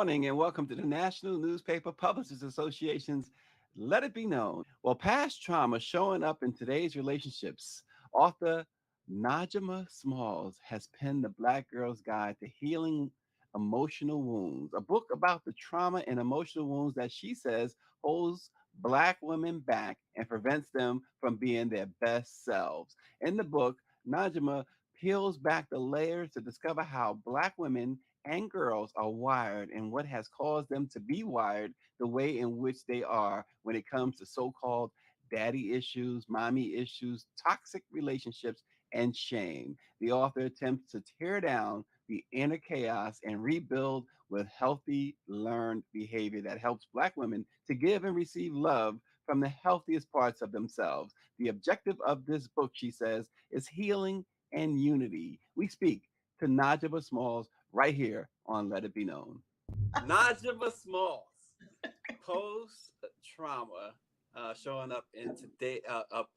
morning and welcome to the National Newspaper Publishers Association's Let It Be Known. Well, past trauma showing up in today's relationships. Author Najima Smalls has penned The Black Girl's Guide to Healing Emotional Wounds, a book about the trauma and emotional wounds that she says holds Black women back and prevents them from being their best selves. In the book, Najima peels back the layers to discover how Black women and girls are wired and what has caused them to be wired the way in which they are when it comes to so called daddy issues, mommy issues, toxic relationships, and shame. The author attempts to tear down the inner chaos and rebuild with healthy learned behavior that helps Black women to give and receive love from the healthiest parts of themselves. The objective of this book, she says, is healing and unity. We speak to Najaba Smalls right here on Let It Be Known. Najima Smalls, post trauma showing up in today,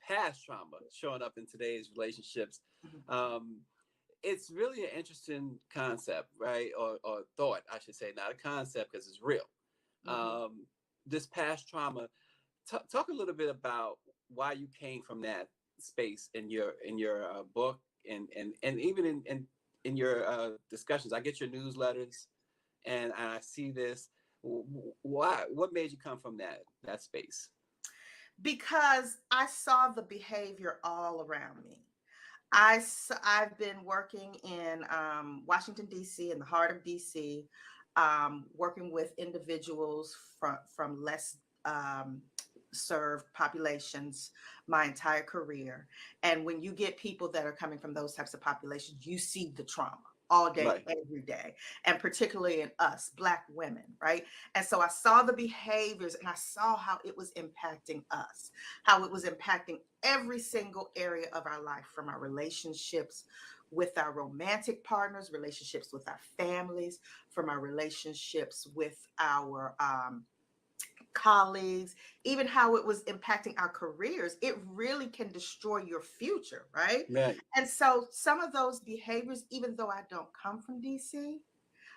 past trauma showing up in today's relationships. Um, it's really an interesting concept, right? Or thought, I should say, not a concept because it's real. Um, this past trauma. Talk a little bit about why you came from that space in your book and even in your discussions. I get your newsletters and I see this. Why? What made you come from that space? Because I saw the behavior all around me. I've been working in Washington, D.C., in the heart of D.C., working with individuals from less served populations my entire career. And when you get people that are coming from those types of populations, you see the trauma all day, Right. every day, and particularly in us, Black women, right? And so I saw the behaviors and I saw how it was impacting us, how it was impacting every single area of our life, from our relationships with our romantic partners, relationships with our families, from our relationships with our colleagues, even how it was impacting our careers. It really can destroy your future, right? Right. And so some of those behaviors, even though I don't come from DC,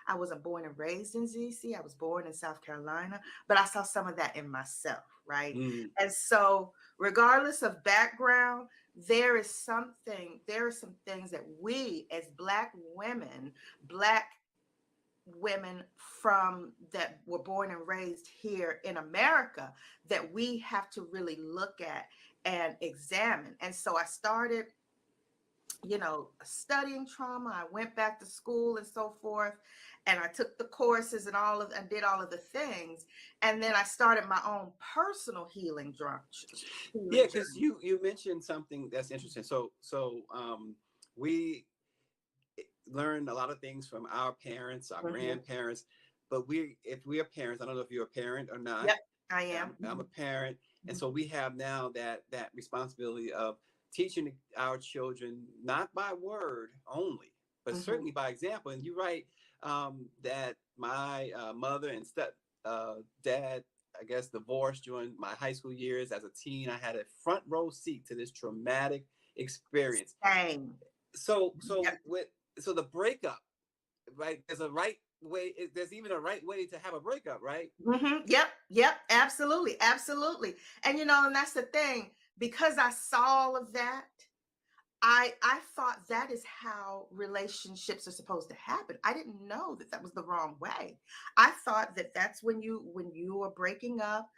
I wasn't born and raised in DC, I was born in South Carolina, but I saw some of that in myself, right? Mm. And so regardless of background, there are some things that we as Black women, Black women from that were born and raised here in America, that we have to really look at and examine. And so I started, studying trauma. I went back to school and so forth, and I took the courses and did all of the things. And then I started my own personal Yeah, healing because journey. you mentioned something that's interesting. We learn a lot of things from our parents, our Mhm. grandparents, but if we are parents, I don't know if you're a parent or not. Yep, I am. I'm a Mhm. parent, and Mhm. so we have now that responsibility of teaching our children not by word only, but Mhm. certainly by example. And you're right, that my mother and step dad, I guess, divorced during my high school years. As a teen, I had a front row seat to this traumatic experience. Same. So Yep. so with so the breakup, right? There's a right way. There's even a right way to have a breakup, right? Yep. Yep. Absolutely. Absolutely. And and that's the thing. Because I saw all of that, I thought that is how relationships are supposed to happen. I didn't know that that was the wrong way. I thought that that's when you are breaking up,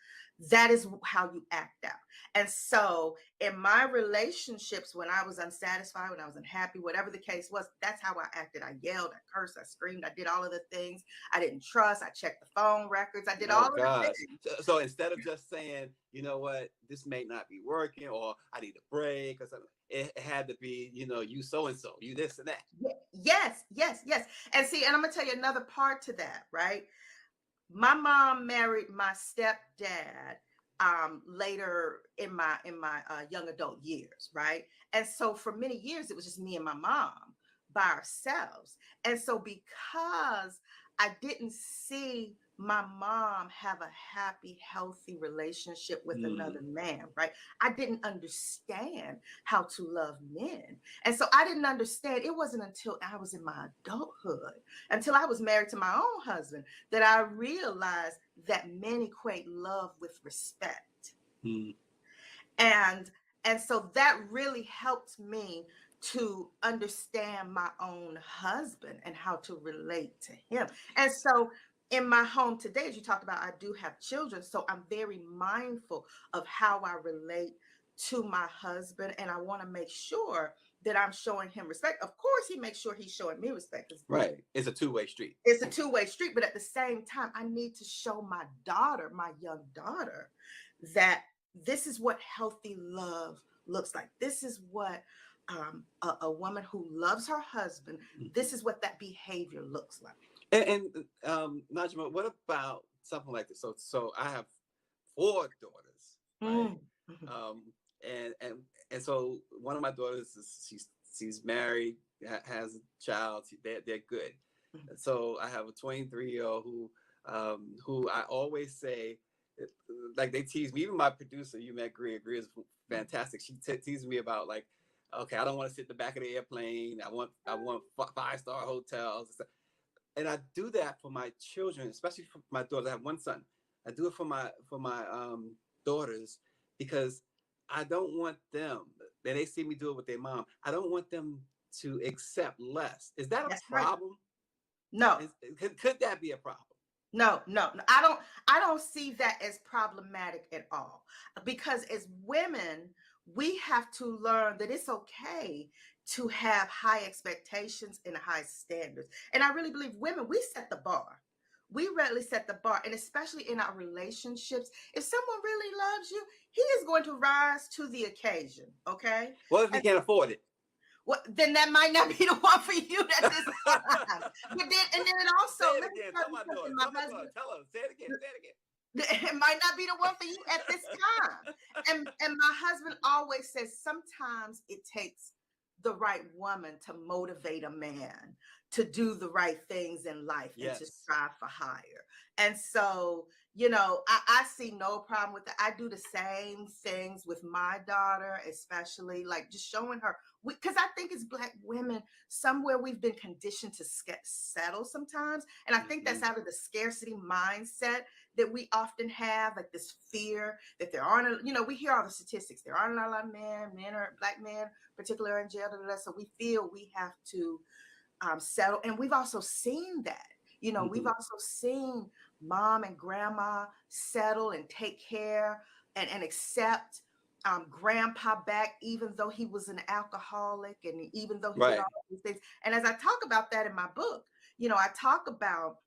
that is how you act out. And so in my relationships, when I was unsatisfied, when I was unhappy, whatever the case was, that's how I acted. I yelled, I cursed, I screamed, I did all of the things. I didn't trust. I checked the phone records. I did Oh all of the gosh. things. So instead of just saying, you know what, this may not be working, or I need a break, or something, it had to be, you so and so, you this and that. Yes, yes, yes. And see, and I'm gonna tell you another part to that, right? My mom married my stepdad later in my young adult years, right? And so for many years it was just me and my mom by ourselves. And so because I didn't see my mom have a happy, healthy relationship with another Mm, man, right? I didn't understand how to love men. And so I didn't understand. It wasn't until I was in my adulthood, until I was married to my own husband, that I realized that men equate love with respect. mm, And and so that really helped me to understand my own husband and how to relate to him. And so in my home today, as you talked about, I do have children, so I'm very mindful of how I relate to my husband, and I want to make sure that I'm showing him respect. Of course, he makes sure he's showing me respect, because right. It's a two-way street. it's a two-way street. But at the same time, I need to show my daughter, my young daughter, that this is what healthy love looks like. This is what a woman who loves her husband, this is what that behavior looks like. Najma, what about something like this? So I have four daughters, right? Mm, mhm, Um, and and and so one of my daughters is she's married, has a child. They're good. mhm. So I have a 23-year-old who I always say, like they tease me. Even my producer, you met Greer is fantastic. She teases me about like, okay, I don't want to sit in the back of the airplane. I want 5-star hotels. And I do that for my children, especially for my daughters. I have one son. I do it for my daughters because I don't want them. And they see me do it with their mom. I don't want them to accept less. Is that a That's right. problem? No, Could that be a problem? no. I don't see that as problematic at all. Because as women, we have to learn that it's okay to have high expectations and high standards. And I really believe women, we set the bar. We really set the bar. And especially in our relationships, if someone really loves you, he is going to rise to the occasion. Okay. Well, if you And can't afford it, well, then that might not be the one for you at this time. But then, and then it say also, it let me again. tell Tell you my something, daughter. my Tell my daughter. husband, Tell her. Say it again. Say it again. it might not be the one for you at this time. And my husband always says sometimes it takes the right woman to motivate a man to do the right things in life and to Yes. strive for higher. And so, you know, I see no problem with that. I do the same things with my daughter, especially like just showing her, because I think as Black women, somewhere we've been conditioned to settle sometimes. And I think Mm-hmm. that's out of the scarcity mindset that we often have, like this fear that there aren't, you know, we hear all the statistics. There aren't a lot of men or Black men, particularly in jail. So we feel we have to settle. And we've also seen that. You know, we've Mm-hmm. also seen mom and grandma settle and take care and accept grandpa back, even though he was an alcoholic and even though he did Right. all these things. And as I talk about that in my book, you know, I talk about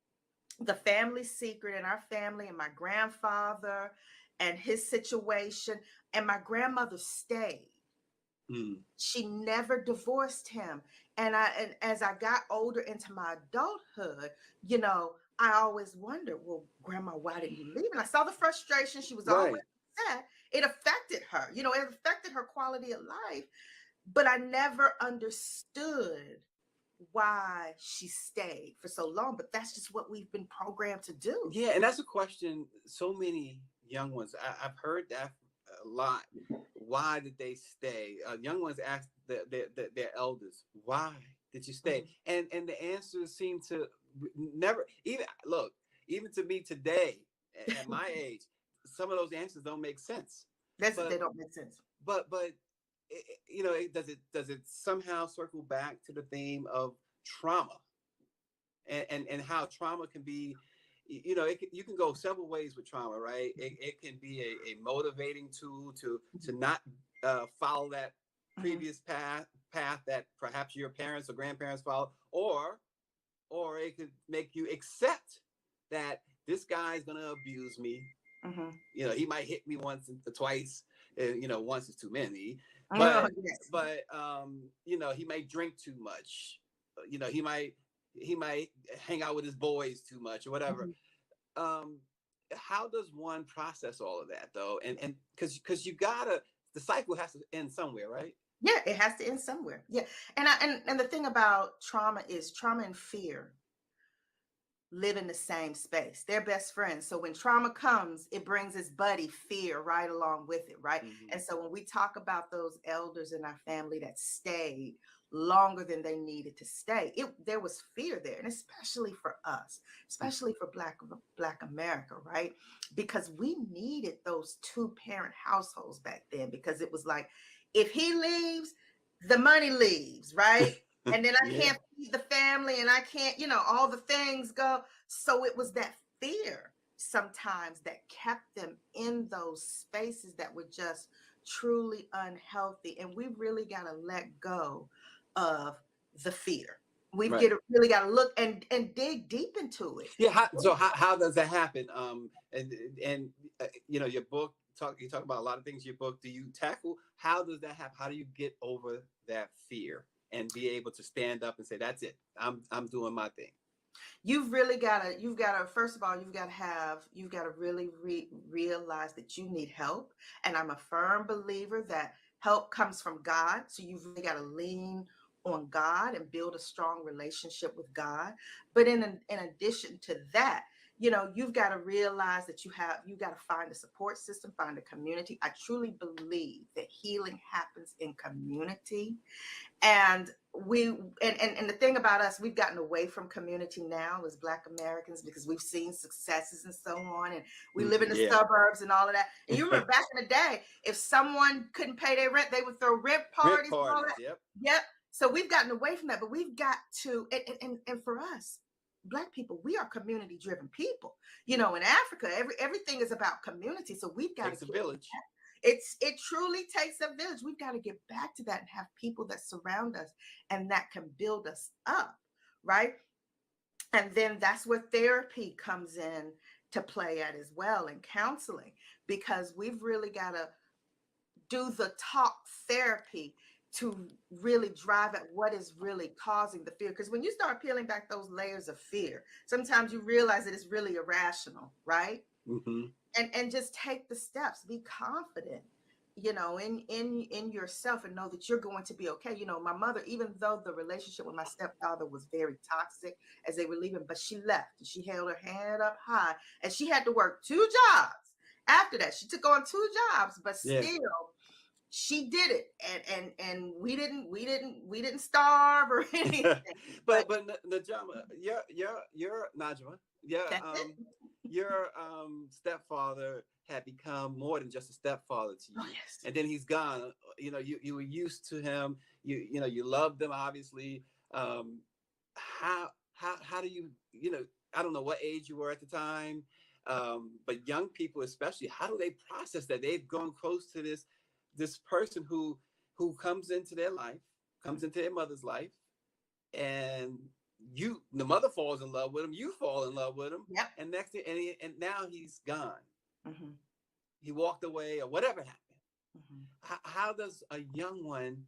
the family secret in our family and my grandfather and his situation. And my grandmother stayed. Mm. She never divorced him. And as I got older into my adulthood, you know, I always wondered, well, grandma, why didn't you leave? And I saw the frustration. She was always Right. upset. It affected her, you know, it affected her quality of life. But I never understood why she stayed for so long. But that's just what we've been programmed to do. Yeah, and that's a question so many young ones. I've heard that a lot. Why did they stay? Young ones ask their elders, "Why did you stay?" Mhm. And the answers seem to never even look. Even to me today, at my age, some of those answers don't make sense. They But don't make sense. but does it somehow circle back to the theme of trauma and how trauma can be, you can go several ways with trauma, right? It can be a motivating tool to not follow that Mhm. previous path that perhaps your parents or grandparents followed, or it could make you accept that this guy's gonna abuse me. Mhm. He might hit me once or twice. Once is too many. Oh, but yes. but he might drink too much. He might hang out with his boys too much or whatever. Mhm. um how does one process all of that though? And because you gotta, the cycle has to end somewhere, right? Yeah, it has to end somewhere. Yeah. And the thing about trauma is trauma and fear live in the same space. They're best friends. So when trauma comes, it brings its buddy fear right along with it, right? Hmm. And so when we talk about those elders in our family that stayed longer than they needed to stay, there was fear there, and especially for us, especially for Black America, right? Because we needed those two-parent households back then, because it was like, if he leaves, the money leaves, right? And then I Yeah. can't feed the family, and I can't, all the things go. So it was that fear sometimes that kept them in those spaces that were just truly unhealthy. And we really got to let go of the fear. Right. Really got to look and dig deep into it. Yeah. So how does that happen? And your book you talk about a lot of things in your book. Do you tackle how does that happen? How do you get over that fear and be able to stand up and say, that's it. I'm doing my thing. You've got to first of all, you've got to really realize that you need help. And I'm a firm believer that help comes from God. So you've really got to lean on God and build a strong relationship with God. But in addition to that, you've got to realize that you got to find a support system, find a community. I truly believe that healing happens in community. And and the thing about us, we've gotten away from community now as Black Americans, because we've seen successes and so on, and we live in the Yeah. suburbs and all of that. And you remember back in the day, if someone couldn't pay their rent, they would throw rent Rent parties and all parties. that. Yep. Yep. So we've gotten away from that, but we've got to, and for us Black people, we are community driven people. In Africa, everything is about community. So we've got to Takes a get, village. it truly takes a village. We've got to get back to that and have people that surround us and that can build us up, right? And then that's where therapy comes in to play at as well, and counseling, because we've really got to do the talk therapy to really drive at what is really causing the fear. Because when you start peeling back those layers of fear, sometimes you realize that it's really irrational, right? Hmm. And just take the steps, be confident, in yourself, and know that you're going to be okay. My mother, even though the relationship with my stepfather was very toxic as they were leaving, but she left and she held her head up high, and she had to work two jobs after that. She took on two jobs, but Yeah. still she did it. And we didn't starve or anything. But but Najama, your Najma, your that's it. your stepfather had become more than just a stepfather to Oh you, yes. and then he's gone. You were used to him. You loved him, obviously. Um, how do I don't know what age you were at the time, but young people especially, how do they process that they've gone close to this person who comes into their life, comes into their mother's life, and the mother falls in love with him, you fall in love with him, Yep. and next thing, and now he's gone. Hmm. He walked away or whatever happened. Hmm. How does a young one,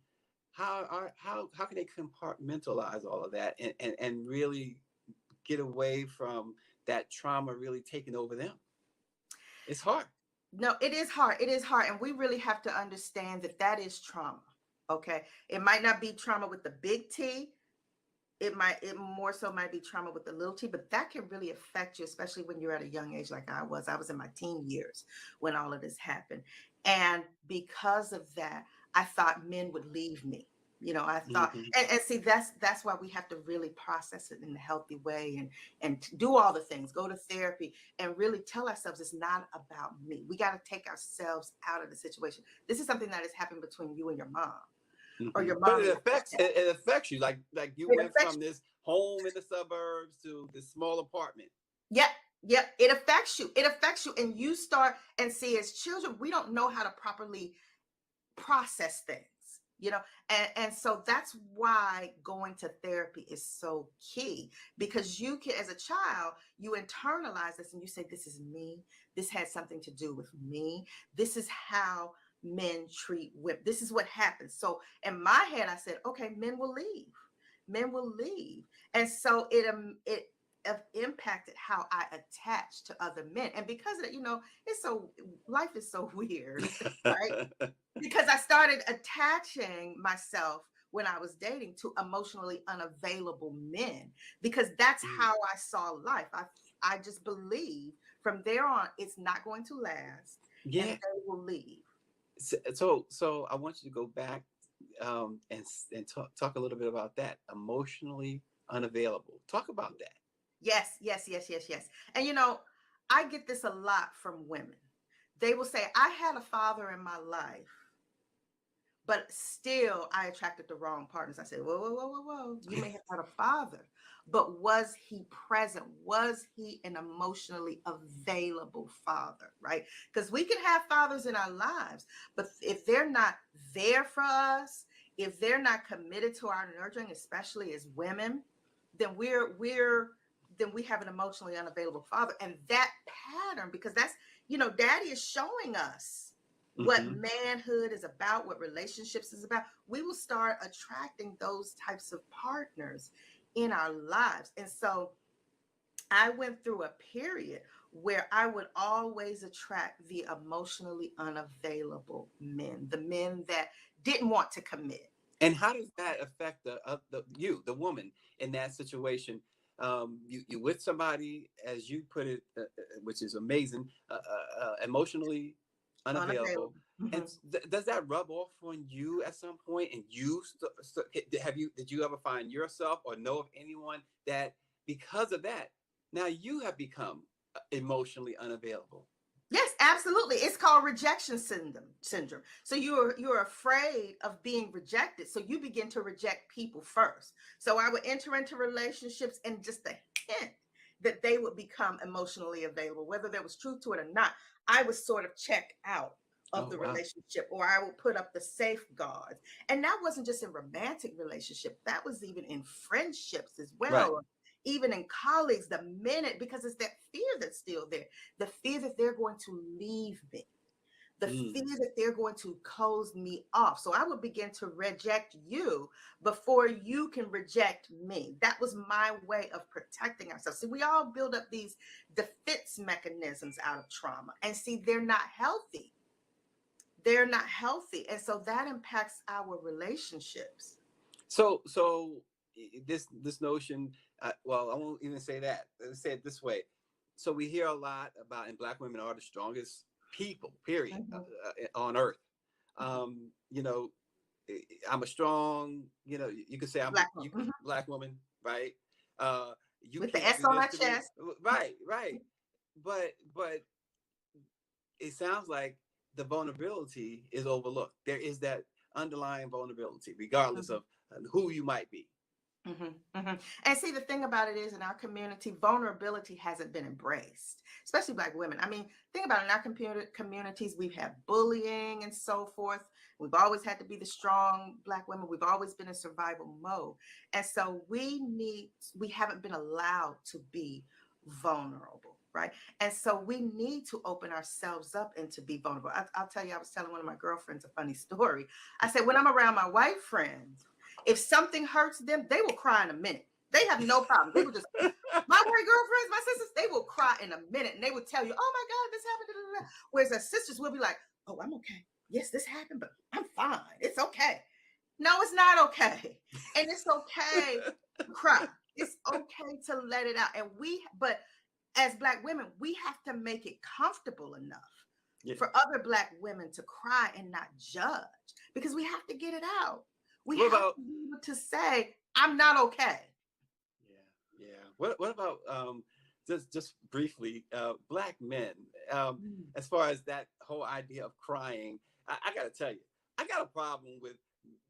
how can they compartmentalize all of that and really get away from that trauma really taking over them? It's hard. No, it is hard. It is hard. And we really have to understand that that is trauma. Okay. It might not be trauma with the big T. It more so might be trauma with the little T, but that can really affect you, especially when you're at a young age like I was. I was in my teen years when all of this happened. And because of that, I thought men would leave me. I thought, Hmm. and see, that's why we have to really process it in a healthy way, and do all the things, go to therapy, and really tell ourselves it's not about me. We got to take ourselves out of the situation. This is something that has happened between you and your mom, or Hmm. your But mom and your stepdad. it affects you, like you It went affects. from this home in the suburbs to this small apartment. Yep, yep. It affects you. It affects you. And you start and see, as children, we don't know how to properly process things, you know, and so that's why going to therapy is so key, because you can, as a child, you internalize this and you say, this is me. This has something to do with me. This is how men treat women. This is what happens. So in my head, I said, okay, men will leave. Men will leave. And so it impacted how I attach to other men. And because of that, it's so, life is so weird, right? Because I started attaching myself when I was dating to emotionally unavailable men, because that's how I saw life. I just believe from there on it's not going to last and Yeah. they will leave. So I want you to go back and talk a little bit about that. Emotionally unavailable. Talk about that. Yes, yes, yes, yes, yes. And I get this a lot from women. They will say, I had a father in my life, but still I attracted the wrong partners. I said, whoa, whoa, whoa, whoa, whoa. You may have had a father, but was he present? Was he an emotionally available father? Right? Because we can have fathers in our lives, but if they're not there for us, if they're not committed to our nurturing, especially as women, then we have an emotionally unavailable father. And that pattern, because that's, daddy is showing us what Mm-hmm. manhood is about, what relationships is about. We will start attracting those types of partners in our lives. And so I went through a period where I would always attract the emotionally unavailable men, the men that didn't want to commit. And how does that affect the woman in that situation? You with somebody, as you put it, which is amazing, emotionally unavailable, Unavailable. and Mhm. does that rub off on you at some point? And did you ever find yourself or know of anyone that because of that now you have become emotionally unavailable? Yes, absolutely. It's called rejection syndrome. So you're afraid of being rejected. So you begin to reject people first. So I would enter into relationships and just the hint that they would become emotionally available, whether there was truth to it or not, I would sort of check out of Oh the wow! relationship, or I would put up the safeguards. And that wasn't just in romantic relationship, that was even in friendships as Right. well, even in colleagues, the minute, because it's that fear that's still there, the fear that they're going to leave me, the Mm. fear that they're going to close me off. So I would begin to reject you before you can reject me. That was my way of protecting ourselves. See, we all build up these defense mechanisms out of trauma, and see, they're not healthy. They're not healthy. And so that impacts our relationships. So this notion. Well, I won't even say that. Let's say it this way. So we hear a lot about, and Black women are the strongest people, period, Mhm. on earth. You know, I'm a strong. You could say Black woman. Mhm. Black woman, right? Uh, you With the can't S do on this our to me, chest. right? Right. But it sounds like the vulnerability is overlooked. There is that underlying vulnerability, regardless Mhm. of who you might be. Mhm, mhm. And see, the thing about it is, in our community, vulnerability hasn't been embraced, especially Black women. I mean, think about it, in our communities, we've had bullying and so forth. We've always had to be the strong Black women. We've always been in survival mode. And so we haven't been allowed to be vulnerable, right? And so we need to open ourselves up and to be vulnerable. I'll tell you, I was telling one of my girlfriends a funny story. I said, when I'm around my white friends, if something hurts them, they will cry in a minute. They have no problem. They will just, my white girlfriends, my sisters, they will cry in a minute and they will tell you, oh my God, this happened. Da, da, da. Whereas our sisters will be like, oh, I'm okay. Yes, this happened, but I'm fine. It's okay. No, it's not okay. And it's okay to cry. It's okay to let it out. But as Black women, we have to make it comfortable enough Yeah. for other Black women to cry and not judge, because we have to get it out. We What have about to be able to say, I'm not okay. yeah, yeah. What about just briefly, Black men? Mm. As far as that whole idea of crying, I got to tell you, I got a problem with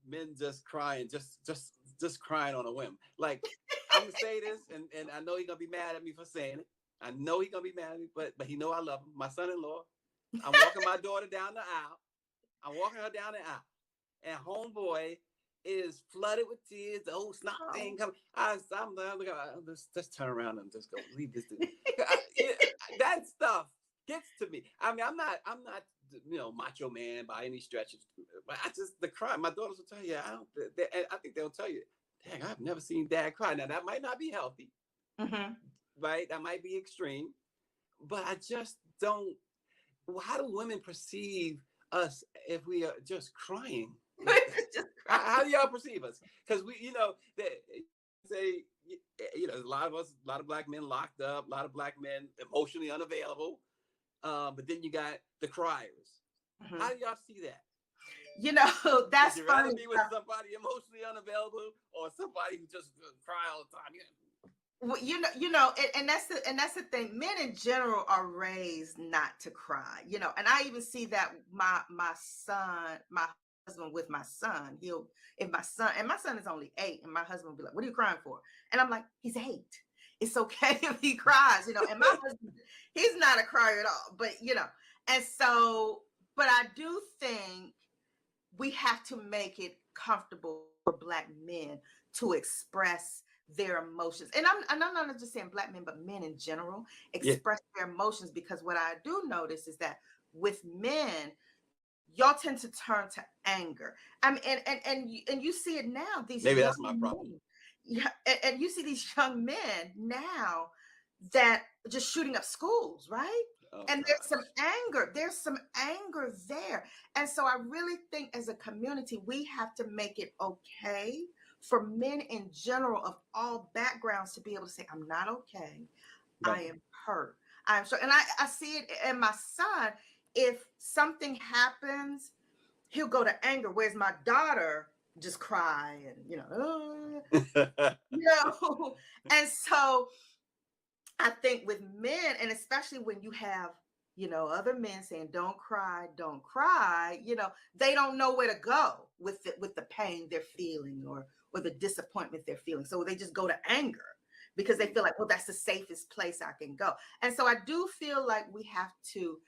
men just crying, just crying on a whim. Like, I'm gonna say this, and I know he's gonna be mad at me for saying it. I know he's gonna be mad at me, but he know I love him. My son-in-law. I'm walking my daughter down the aisle. I'm walking her down the aisle, and homeboy is flooded with tears. The old snot Oh. thing coming. I'm like, just turn around and just go leave this dude. That stuff gets to me. I mean, I'm not, macho man by any stretch, but I just the cry. My daughters will tell you, I think they'll tell you, dang, I've never seen dad cry. Now that might not be healthy, Mhm. right? That might be extreme, but I just don't. How do women perceive us if we are just crying? Like, Just cry. how do y'all perceive us? Because we, they say, there's a lot of us, a lot of black men locked up, a lot of black men emotionally unavailable. But then you got the criers. Mhm. How do y'all see that? That's Would you rather funny. be with somebody emotionally unavailable or somebody who just cry all the time? Well, and that's the thing. Men in general are raised not to cry, and I even see that my son, my husband with my son, if my son, and my son is only 8, and my husband will be like, "What are you crying for?" And I'm like, "He's 8. It's okay if he cries," and my husband, he's not a crier at all, but and so, but I do think we have to make it comfortable for black men to express their emotions. And I'm not just saying black men, but men in general express their emotions, because what I do notice is that with men, y'all tend to turn to anger. I mean, and you see it now. These Maybe young that's my problem. men, yeah, and you see these young men now that are just shooting up schools, right? Oh, And gosh. there's some anger there. And so I really think as a community, we have to make it okay for men in general of all backgrounds to be able to say, I'm not okay. Right. I am hurt. I'm sure. And I see it in my son. If something happens, he'll go to anger. Whereas my daughter just cry and, and so I think with men, and especially when you have, other men saying, don't cry, they don't know where to go with the pain they're feeling or the disappointment they're feeling. So they just go to anger because they feel like, well, that's the safest place I can go. And so I do feel like we have to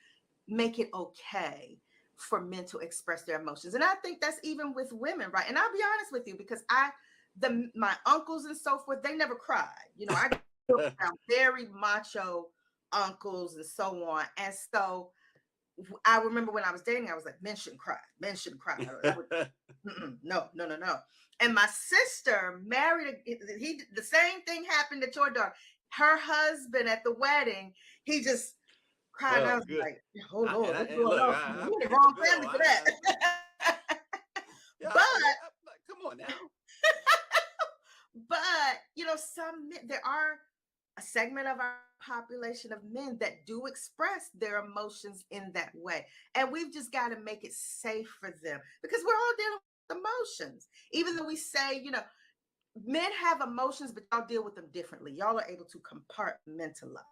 make it okay for men to express their emotions. And I think that's even with women, right? And I'll be honest with you, because my uncles and so forth, they never cried. I around very macho uncles and so on. And so I remember when I was dating, I was like, men shouldn't cry. Men shouldn't cry. No. And my sister married, the same thing happened to your daughter. Her husband at the wedding, he just cried. And I was good. like, oh Lord, what's going Look, on? We're the wrong family for that. Yeah, But come on now. But some men, there are a segment of our population of men that do express their emotions in that way, and we've just got to make it safe for them, because we're all dealing with emotions. Even though we say, men have emotions, but y'all deal with them differently. Y'all are able to compartmentalize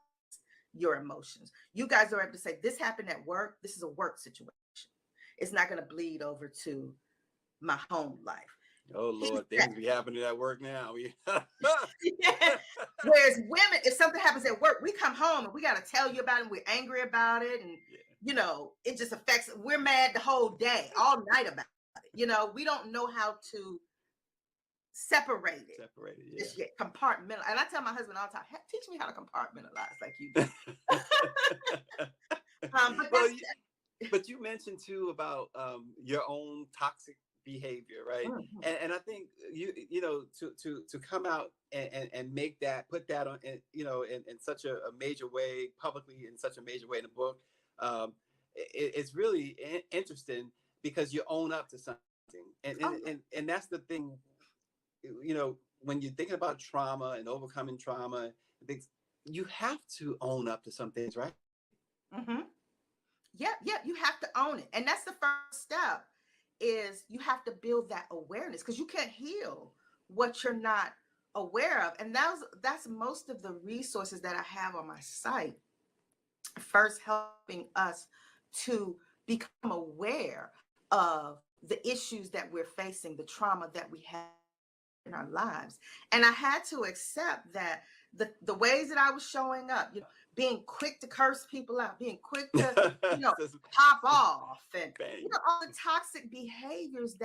your emotions. You guys are able to say, this happened at work. This is a work situation. It's not going to bleed over to my home life. Oh Lord, things be happening at work now. Yeah. Whereas women, if something happens at work, we come home and we got to tell you about it. And we're angry about it, and it just affects. We're mad the whole day, all night about it. We don't know how to separate it. Yeah. Just compartmentalize. And I tell my husband all the time, teach me how to compartmentalize like you do. But you mentioned too about your own toxic behavior, right? Mm-hmm. And I think to come out and make that, put that on, in such a major way publicly, in such a major way in the book, it's really interesting because you own up to something, and that's the thing. When you're thinking about trauma and overcoming trauma, things, you have to own up to some things, right? Mm-hmm. Yeah, you have to own it, and that's the first step. Is you have to build that awareness, because you can't heal what you're not aware of. And that's most of the resources that I have on my site. First, helping us to become aware of the issues that we're facing, the trauma that we have in our lives. And I had to accept that the ways that I was showing up, being quick to curse people out, being quick to, pop off, and all the toxic behaviors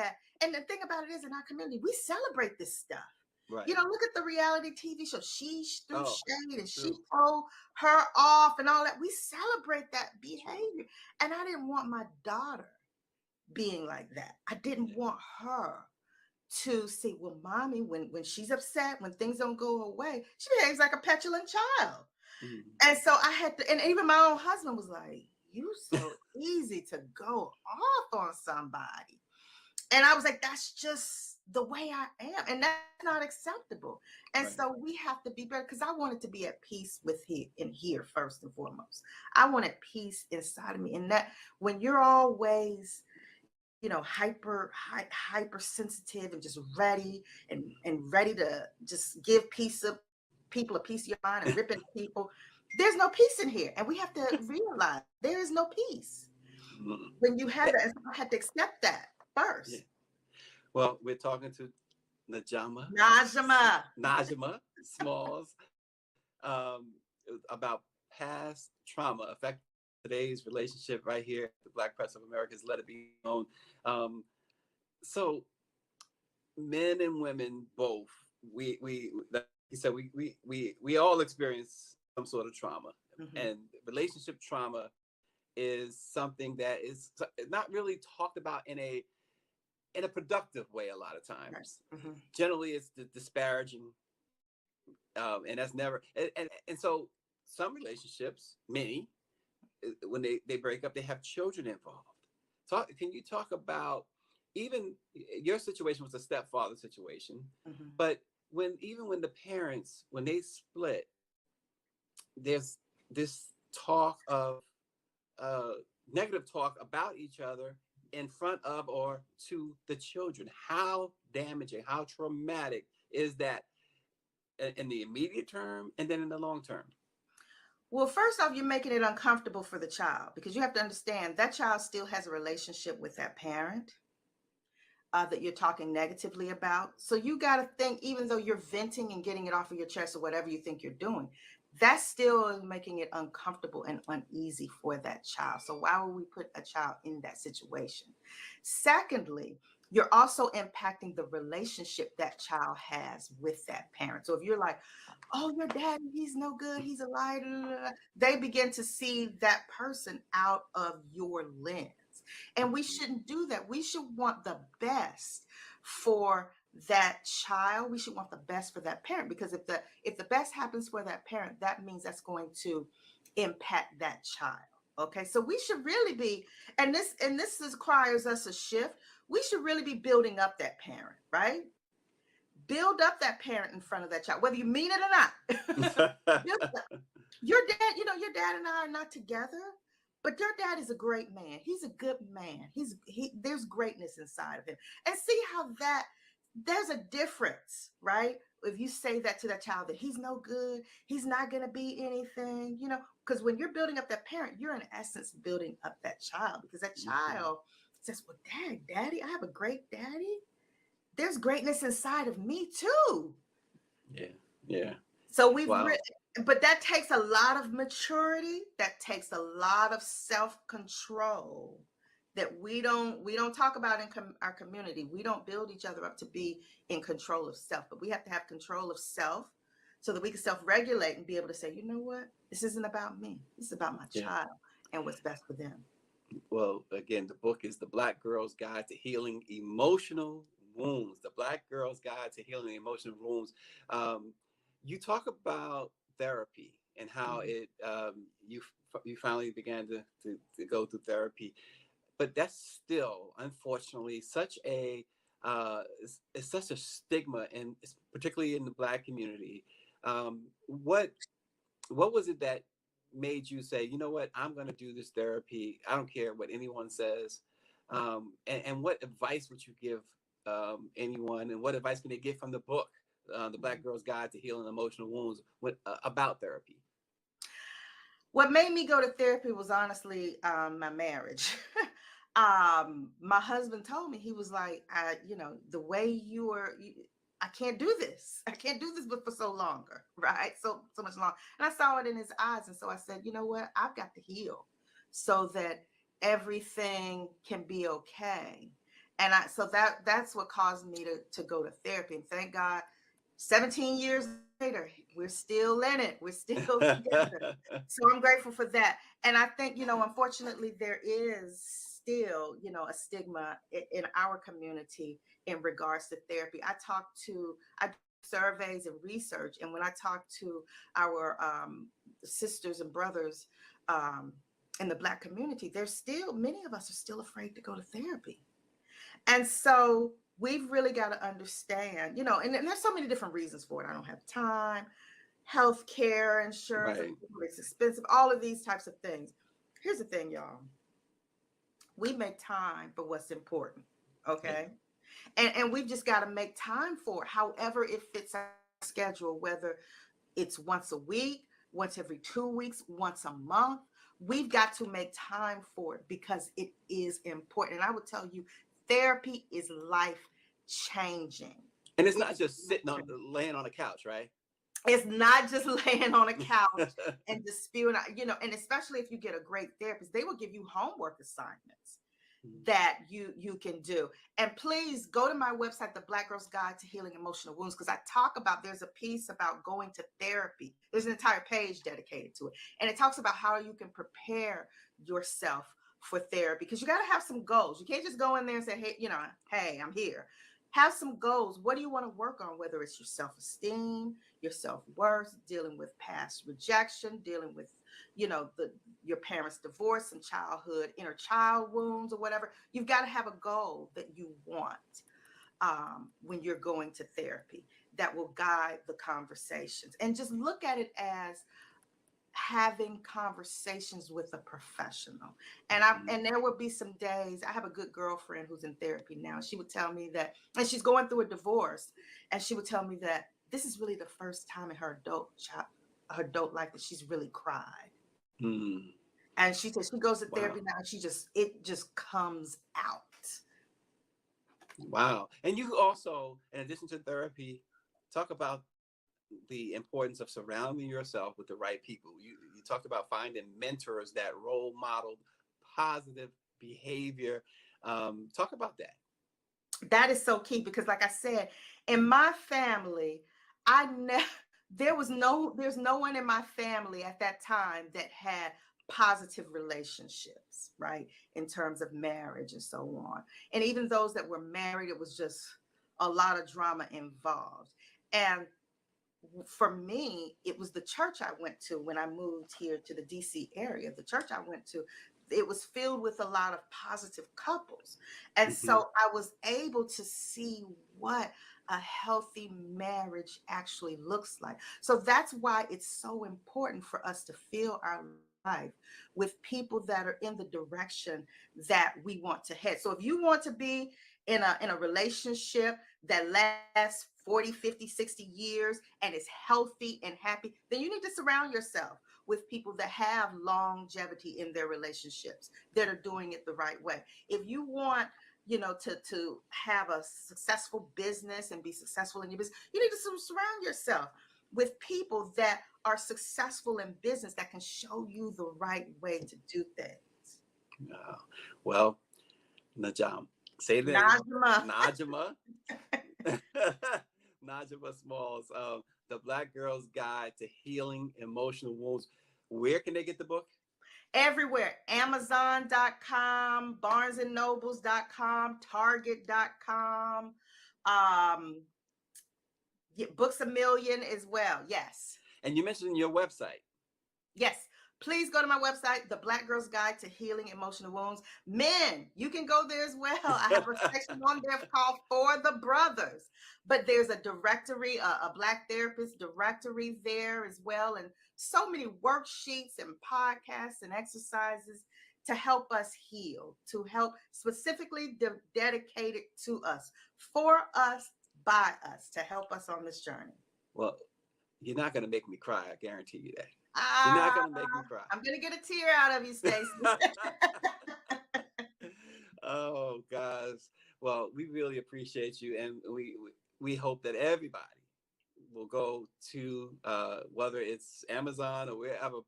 and the thing about it is, in our community, we celebrate this stuff. Right. Look at the reality TV show. She threw shade and she told her off and all that. We celebrate that behavior. And I didn't want my daughter being like that. I didn't want her to see, well, mommy, when she's upset, when things don't go away, she behaves like a petulant child. Mm-hmm. And so I had to, and even my own husband was like, you so easy to go off on somebody. And I was like, that's just the way I am, and that's not acceptable. And Right. so we have to be better, because I wanted to be at peace with here first and foremost. I wanted peace inside of me, and that when you're always, hypersensitive and just ready and ready to just give people a piece of your mind and rip into people, there's no peace in here, and we have to realize there is no peace Mm. when you have Eh, that. And so I had to accept that yeah. first. Well, we're talking to Najama, Najma. Najima Smalls, about past trauma affecting today's relationship right here at the Black Press of America's Let It Be Known. Um, so men and women both, like you said, we all experience some sort of trauma, Mhm. and relationship trauma is something that is not really talked about in a productive way a lot of Right. times. Mhm. Generally, it's the disparaging, and that's never. And so some relationships, many, when they break up, they have children involved. Can you talk about, even your situation was a stepfather situation, Mhm. but when the parents, when they split, there's this talk of, uh, negative talk about each other in front of or to the children. How damaging, how traumatic is that in the immediate term and then in the long term? Well, first off, you're making it uncomfortable for the child, because you have to understand that child still has a relationship with that parent, that you're talking negatively about. So you got to think, even though you're venting and getting it off of your chest or whatever you think you're doing, that's still making it uncomfortable and uneasy for that child. So why would we put a child in that situation? Secondly, you're also impacting the relationship that child has with that parent. So if you're like, oh, your daddy, he's no good, he's a liar, they begin to see that person out of your lens. And we shouldn't do that. We should want the best for that child. We should want the best for that parent, because if the best happens for that parent, that means that's going to impact that child. Okay, so we should really be, and this requires us a shift. We should really be building up that parent, right? Build up that parent in front of that child, whether you mean it or not. Build it up. Your dad, your dad and I are not together, but your dad is a great man. He's a good man. There's greatness inside of him. And see how that there's a difference, right? If you say that to that child, that he's no good, he's not going to be anything, because when you're building up that parent, you're in essence building up that child, because that Mhm. child says, well, daddy, I have a great daddy. There's greatness inside of me too. Yeah, yeah. So Wow. but that takes a lot of maturity. That takes a lot of self-control that we don't talk about in our community. We don't build each other up to be in control of self, but we have to have control of self so that we can self-regulate and be able to say, you know what? This isn't about me. This is about my Yeah. child and what's best for them. Well, again, the book is The Black Girl's Guide to Healing Emotional Wounds. The Black Girl's Guide to Healing Emotional Wounds. Um, you talk about therapy and how Mhm. you finally began to go through therapy, but that's still, unfortunately, it's such a stigma, and particularly in the Black community. What was it that made you say, you know what, I'm going to do this therapy? I don't care what anyone says. And what advice would you give, anyone? And what advice can they get from the book, The Black Girl's Guide to Healing Emotional Wounds, about therapy? What made me go to therapy was honestly, my marriage. My husband told me, he was like, the way I can't do this. I can't do this, but for so longer, right? So much long. And I saw it in his eyes. And so I said, you know what? I've got to heal so that everything can be okay. And so that's what caused me to go to therapy. And thank God, 17 years later, we're still in it. We're still together. So I'm grateful for that. And I think, unfortunately, there is still, a stigma in our community in regards to therapy. I do surveys and research. And when I talk to our sisters and brothers in the Black community, many of us are still afraid to go to therapy. And so we've really got to understand, and there's so many different reasons for it. I don't have time, health care, insurance, Right. it's expensive, all of these types of things. Here's the thing, y'all. We make time for what's important, Yeah. okay? And we've just got to make time for it, however it fits our schedule, whether it's once a week, once every 2 weeks, once a month. We've got to make time for it because it is important. And I would tell you, therapy is life changing. And it's not just laying on a couch, right? It's not just laying on a couch and just spewing out, and especially if you get a great therapist, they will give you homework assignments that you can do. And please go to my website, The Black Girl's Guide to Healing Emotional Wounds, because I talk about, there's a piece about going to therapy. There's an entire page dedicated to it. And it talks about how you can prepare yourself for therapy, because you got to have some goals. You can't just go in there and say, hey, I'm here. Have some goals. What do you want to work on? Whether it's your self-esteem, your self-worth, dealing with past rejection, dealing with, your parents' divorce and childhood, inner child wounds or whatever. You've got to have a goal that you want when you're going to therapy that will guide the conversations. And just look at it as having conversations with a professional. And there will be some days. I have a good girlfriend who's in therapy now. She would tell me that, and she's going through a divorce, and she would tell me that this is really the first time in her adult life that she's really cried. And she said she goes to therapy now, and it just comes out. Wow. And you also, in addition to therapy, talk about the importance of surrounding yourself with the right people. You talked about finding mentors that role modeled positive behavior. Talk about that. That is so key, because like I said, in my family, there's no one in my family at that time that had positive relationships, right? In terms of marriage and so on. And even those that were married, it was just a lot of drama involved. And for me, it was the church I went to when I moved here to the DC area. The church I went to, it was filled with a lot of positive couples. And so I was able to see what a healthy marriage actually looks like. So that's why it's so important for us to fill our life with people that are in the direction that we want to head. So if you want to be in a relationship that lasts 40, 50, 60 years and is healthy and happy, then you need to surround yourself with people that have longevity in their relationships, that are doing it the right way. If you want, to have a successful business and be successful in your business, you need to surround yourself with people that are successful in business, that can show you the right way to do things. Well, Najam, say that. Najima. Nijiama Smalls, The Black Girl's Guide to Healing Emotional Wounds. Where can they get the book? Everywhere. Amazon.com, BarnesandNobles.com, Target.com, Books A Million as well. Yes. And you mentioned your website. Yes. Please go to my website, The Black Girl's Guide to Healing Emotional Wounds. Men, you can go there as well. I have a section on there called For the Brothers. But there's a directory, a Black therapist directory there as well. And so many worksheets and podcasts and exercises to help us heal, to help specifically dedicated to us, for us, by us, to help us on this journey. Well, you're not going to make me cry. I guarantee you that. You're not going to make me cry. I'm going to get a tear out of you, Stacey. Oh, guys. Well, we really appreciate you. And we hope that everybody will go to, whether it's Amazon or wherever,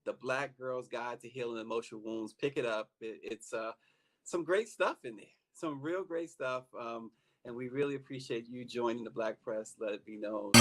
The Black Girl's Guide to Healing Emotional Wounds. Pick it up. It's some great stuff in there. Some real great stuff. And we really appreciate you joining the Black Press. Let it be known.